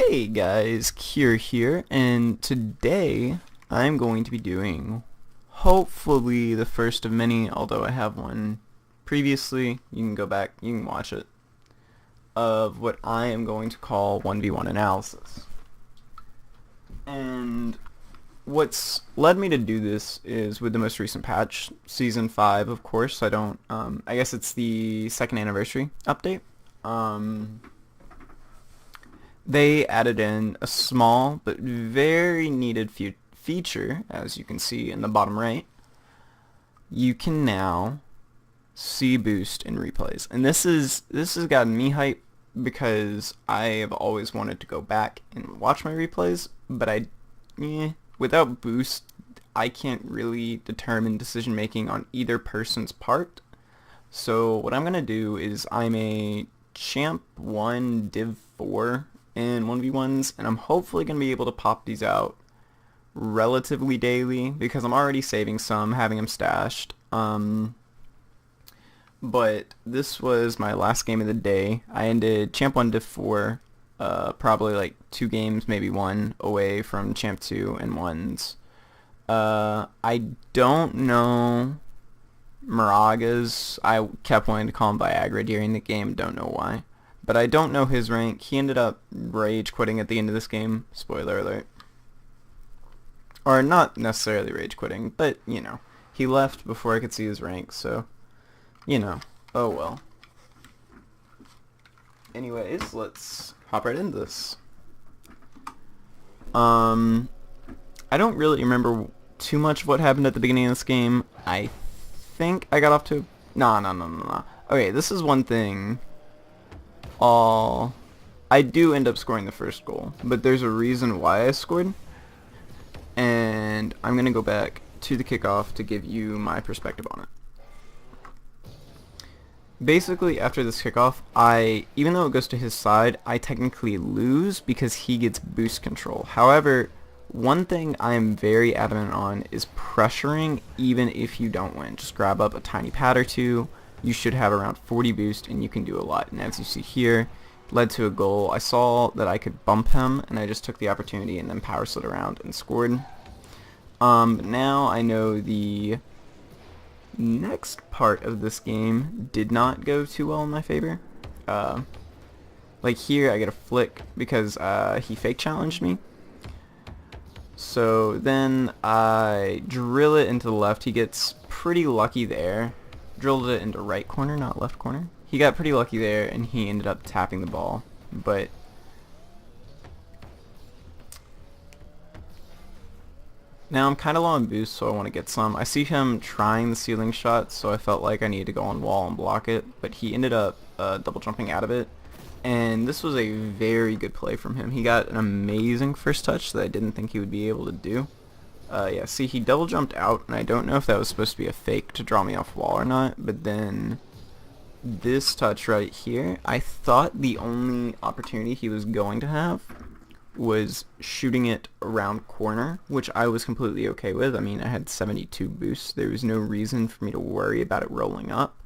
Hey guys, Kier here, and today I'm going to be doing hopefully the first of many, although I have one previously, you can go back, you can watch it, of what I am going to call 1v1 analysis. And what's led me to do this is with the most recent patch, Season 5 of course. I guess it's the second anniversary update. They added in a small but very needed feature, as you can see in the bottom right. You can now see boost in replays, and this has gotten me hype because I have always wanted to go back and watch my replays, but without boost I can't really determine decision making on either person's part. So what I'm gonna do is I'm a champ 1 div 4 in 1v1s, and I'm hopefully going to be able to pop these out relatively daily because I'm already saving some, having them stashed. But this was my last game of the day. I ended champ 1 div 4, probably like 2 games, maybe 1 away from champ 2 and 1s. I don't know Maraga's. I kept wanting to call him Viagra during the game, don't know why. But I don't know his rank. He ended up rage quitting at the end of this game. Spoiler alert. Or not necessarily rage quitting, but, he left before I could see his rank, so, oh well. Anyways, let's hop right into this. I don't really remember too much of what happened at the beginning of this game. I think I got off to... No. Okay, this is one thing. I do end up scoring the first goal, but there's a reason why I scored, and I'm going to go back to the kickoff to give you my perspective on it. Basically, after this kickoff, even though it goes to his side, I technically lose because he gets boost control. However, one thing I am very adamant on is pressuring even if you don't win. Just grab up a tiny pad or two. You should have around 40 boost and you can do a lot. And as you see here, led to a goal. I saw that I could bump him and I just took the opportunity and then power slid around and scored. Now I know the next part of this game did not go too well in my favor. Like here I get a flick because he fake challenged me. So then I drill it into the left. He gets pretty lucky there. Drilled it into right corner, not left corner. He got pretty lucky there, and he ended up tapping the ball. But now I'm kind of low on boost, so I want to get some. I see him trying the ceiling shot, so I felt like I needed to go on wall and block it. But he ended up double jumping out of it, and this was a very good play from him. He got an amazing first touch that I didn't think he would be able to do. Yeah, see, he double jumped out, and I don't know if that was supposed to be a fake to draw me off wall or not, but then this touch right here, I thought the only opportunity he was going to have was shooting it around corner, which I was completely okay with. I mean, I had 72 boosts. There was no reason for me to worry about it rolling up.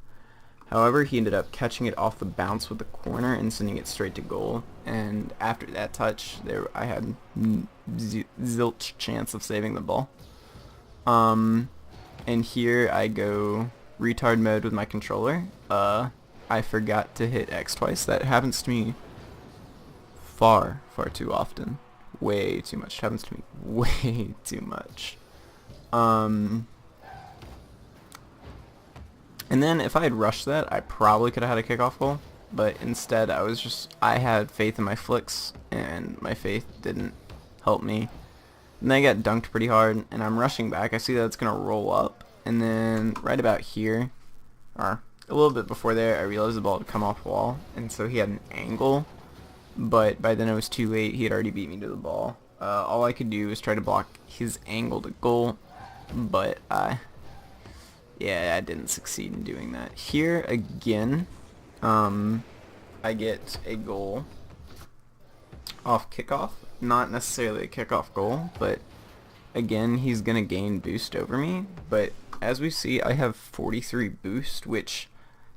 However, he ended up catching it off the bounce with the corner and sending it straight to goal. And after that touch, I had zilch chance of saving the ball. And here I go retard mode with my controller. I forgot to hit X twice. That happens to me far too often. Way too much. It happens to me way too much. And then if I had rushed that, I probably could have had a kickoff goal, but instead I had faith in my flicks, and my faith didn't help me. And then I got dunked pretty hard, and I'm rushing back. I see that it's going to roll up, and then right about here, or a little bit before there, I realized the ball had come off wall, and so he had an angle, but by then it was too late. He had already beat me to the ball. All I could do was try to block his angle to goal, but yeah, I didn't succeed in doing that. Here again, I get a goal off kickoff. Not necessarily a kickoff goal, but again, he's going to gain boost over me. But as we see, I have 43 boost, which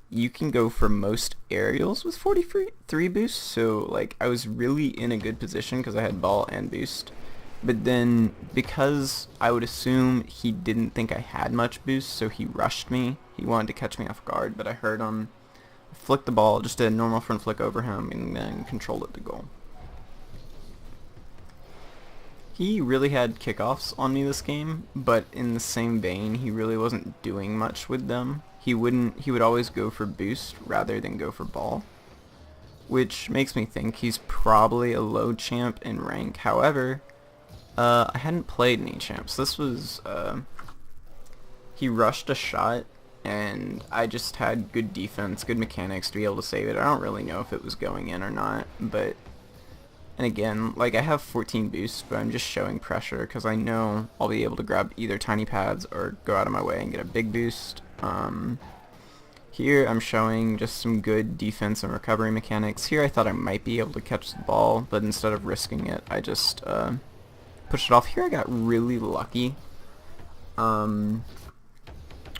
you can go for most aerials with 43 boost, so like I was really in a good position because I had ball and boost. But then because I would assume he didn't think I had much boost, so he rushed me. He wanted to catch me off guard, but I heard him, flicked the ball, just did a normal front flick over him, and then controlled it to goal. He really had kickoffs on me this game, but in the same vein, he really wasn't doing much with them. He would always go for boost rather than go for ball, which makes me think he's probably a low champ in rank. However, I hadn't played any champs. This was, he rushed a shot, and I just had good defense, good mechanics to be able to save it. I don't really know if it was going in or not, but, and again, like I have 14 boosts, but I'm just showing pressure because I know I'll be able to grab either tiny pads or go out of my way and get a big boost. Here I'm showing just some good defense and recovery mechanics. Here I thought I might be able to catch the ball, but instead of risking it, I just pushed it off. Here I got really lucky.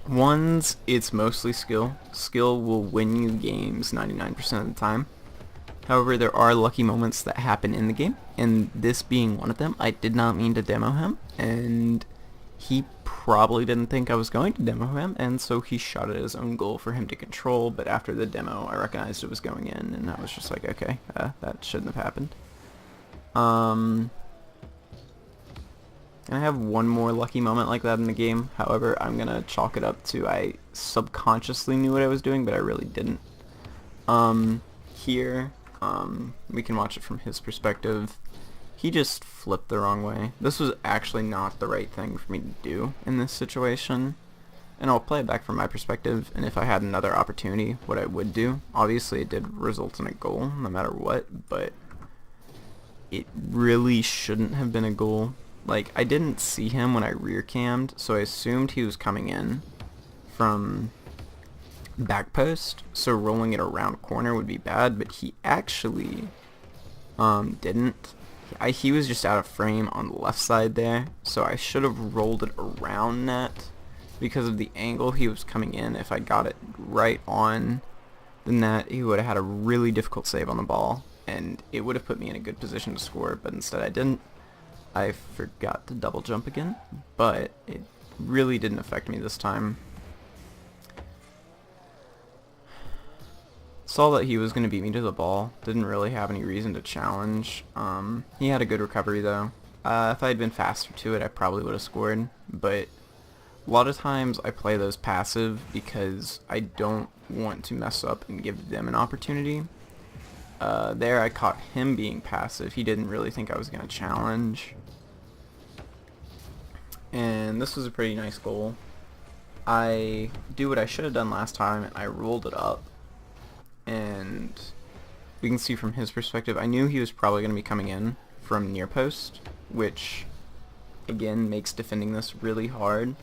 Ones, it's mostly skill. Skill will win you games 99% of the time. However, there are lucky moments that happen in the game, and this being one of them. I did not mean to demo him, and he probably didn't think I was going to demo him, and so he shot at his own goal for him to control, but after the demo I recognized it was going in, and I was just like, okay, that shouldn't have happened. And I have one more lucky moment like that in the game. However, I'm gonna chalk it up to I subconsciously knew what I was doing, but I really didn't. Here, we can watch it from his perspective. He just flipped the wrong way. This was actually not the right thing for me to do in this situation. And I'll play it back from my perspective, and if I had another opportunity, what I would do. Obviously, it did result in a goal, no matter what, but it really shouldn't have been a goal. Like, I didn't see him when I rear cammed, so I assumed he was coming in from back post, so rolling it around corner would be bad, but he actually didn't. He was just out of frame on the left side there, so I should have rolled it around net because of the angle he was coming in. If I got it right on the net, he would have had a really difficult save on the ball, and it would have put me in a good position to score, but instead I didn't. I forgot to double jump again, but it really didn't affect me this time. Saw that he was going to beat me to the ball. Didn't really have any reason to challenge. He had a good recovery though. If I had been faster to it, I probably would have scored. But a lot of times I play those passive because I don't want to mess up and give them an opportunity. There I caught him being passive. He didn't really think I was going to challenge. And this was a pretty nice goal. I do what I should have done last time, and I rolled it up. And we can see from his perspective, I knew he was probably going to be coming in from near post, which again makes defending this really hard.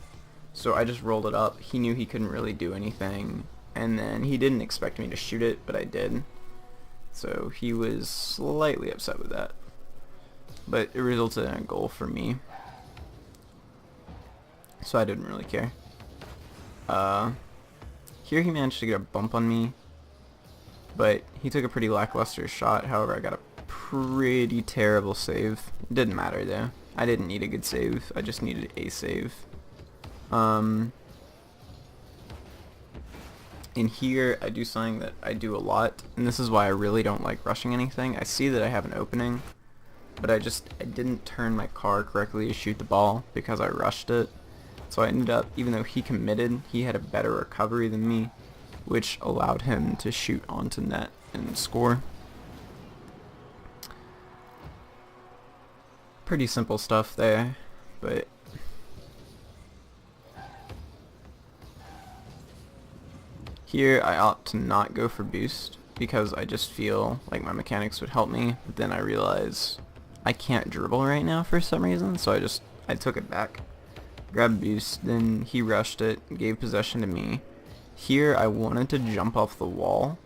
So I just rolled it up. He knew he couldn't really do anything, and then he didn't expect me to shoot it, but I did. So he was slightly upset with that, but it resulted in a goal for me, so I didn't really care. Here he managed to get a bump on me, but he took a pretty lackluster shot. However, I got a pretty terrible save. It didn't matter though. I didn't need a good save. I just needed a save. In here, I do something that I do a lot, and this is why I really don't like rushing anything. I see that I have an opening, but I didn't turn my car correctly to shoot the ball because I rushed it. So I ended up, even though he committed, he had a better recovery than me, which allowed him to shoot onto net and score. Pretty simple stuff there, but here I opt to not go for boost because I just feel like my mechanics would help me, but then I realize I can't dribble right now for some reason, so I took it back, grabbed boost, then he rushed it, gave possession to me. Here I wanted to jump off the wall.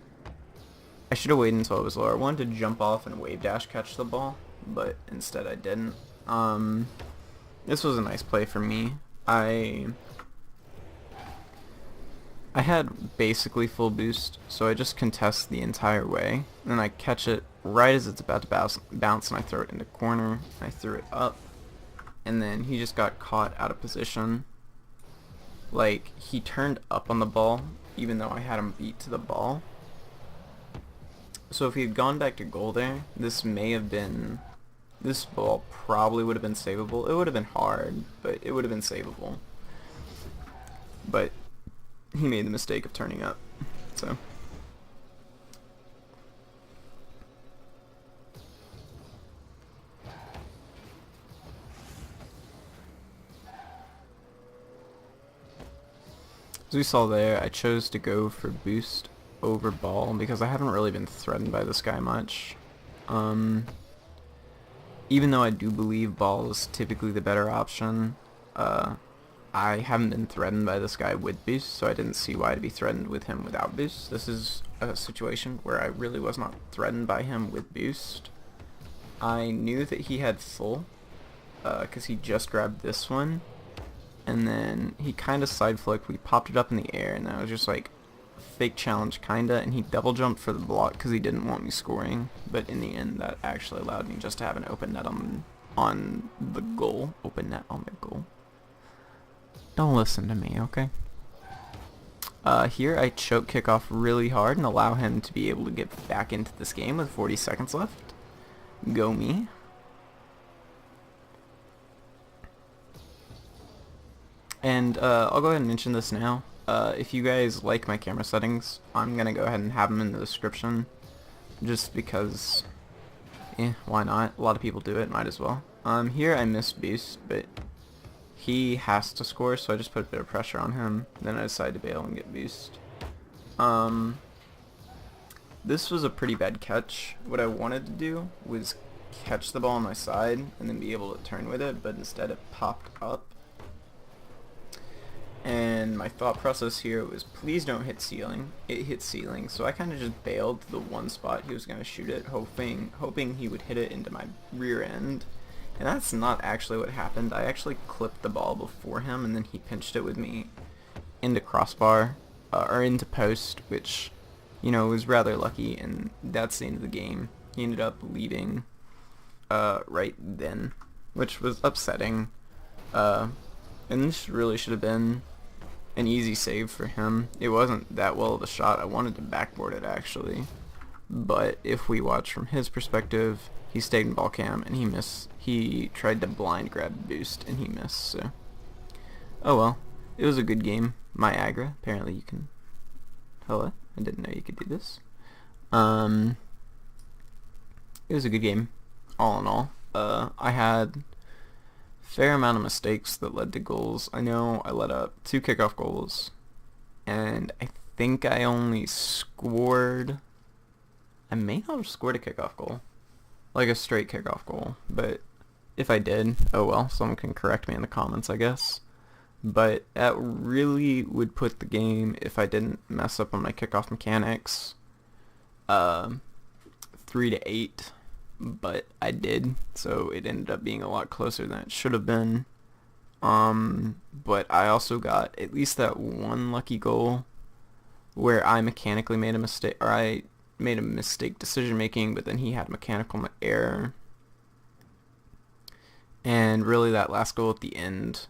I should have waited until it was lower. I wanted to jump off and wave dash catch the ball, but instead I didn't. This was a nice play for me. I had basically full boost, so I just contest the entire way. And then I catch it right as it's about to bounce and I throw it into corner. I threw it up, and then he just got caught out of position. Like, he turned up on the ball, even though I had him beat to the ball. So if he had gone back to goal there, this ball probably would have been savable. It would have been hard, but it would have been savable. But he made the mistake of turning up, so. As we saw there, I chose to go for boost over ball because I haven't really been threatened by this guy much. Even though I do believe ball is typically the better option, I haven't been threatened by this guy with boost, so I didn't see why to be threatened with him without boost. This is a situation where I really was not threatened by him with boost. I knew that he had full, because he just grabbed this one, and then he kind of side flicked. We popped it up in the air, and that was just like fake challenge kinda, and he double jumped for the block because he didn't want me scoring, but in the end that actually allowed me just to have an open net on the goal. Open net on the goal. Don't listen to me, okay? Here I choke kick off really hard and allow him to be able to get back into this game with 40 seconds left. Go me. And I'll go ahead and mention this now. If you guys like my camera settings, I'm gonna go ahead and have them in the description, just because, why not? A lot of people do it, might as well. Here I missed boost, but he has to score, so I just put a bit of pressure on him. Then I decided to bail and get boost. This was a pretty bad catch. What I wanted to do was catch the ball on my side and then be able to turn with it, but instead it popped up. And my thought process here was, please don't hit ceiling. It hit ceiling, so I kind of just bailed to the one spot he was going to shoot it, hoping he would hit it into my rear end. And that's not actually what happened. I actually clipped the ball before him, and then he pinched it with me into crossbar, or into post, which, you know, was rather lucky, and that's the end of the game. He ended up leaving right then, which was upsetting. And this really should have been an easy save for him. It wasn't that well of a shot. I wanted to backboard it, actually. But if we watch from his perspective, he stayed in ball cam and he missed. He tried to blind grab boost and he missed, so. Oh well. It was a good game. My aggro. Apparently you can. Hello? I didn't know you could do this. It was a good game, all in all. I had fair amount of mistakes that led to goals. I know I let up 2 kickoff goals, and I think I only scored, I may not have scored a kickoff goal, like a straight kickoff goal, but if I did, oh well, someone can correct me in the comments, I guess. But that really would put the game, if I didn't mess up on my kickoff mechanics, 3-8. But I did, so it ended up being a lot closer than it should have been. But I also got at least that one lucky goal where I mechanically made a mistake, or I made a mistake decision making, but then he had mechanical error. And really that last goal at the end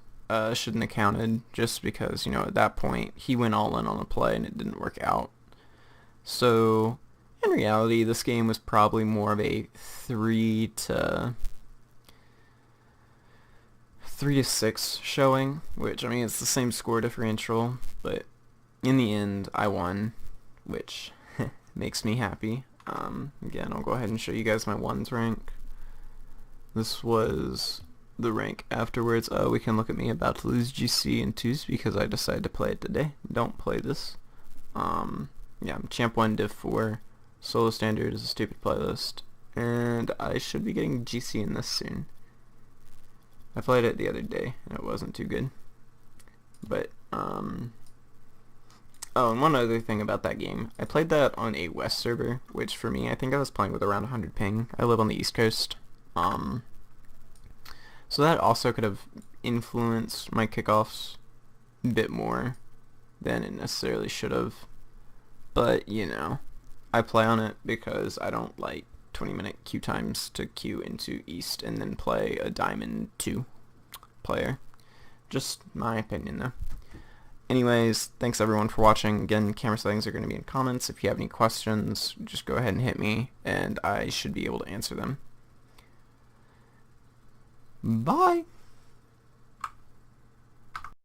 shouldn't have counted, just because, you know, at that point he went all in on a play and it didn't work out. So in reality, this game was probably more of a 3 to 6 showing, which, I mean, it's the same score differential, but in the end, I won, which makes me happy. Again, I'll go ahead and show you guys my ones rank. This was the rank afterwards. We can look at me about to lose GC in 2s because I decided to play it today. Don't play this. Yeah, I'm Champ 1, Div 4. Solo Standard is a stupid playlist, and I should be getting GC in this soon. I played it the other day, and it wasn't too good. But, oh, and one other thing about that game. I played that on a West server, which for me, I think I was playing with around 100 ping. I live on the East Coast. So that also could have influenced my kickoffs a bit more. than it necessarily should have. But, you know, I play on it because I don't like 20-minute queue times to queue into East and then play a Diamond 2 player. Just my opinion, though. Anyways, thanks everyone for watching. Again, camera settings are going to be in comments. If you have any questions, just go ahead and hit me, and I should be able to answer them. Bye!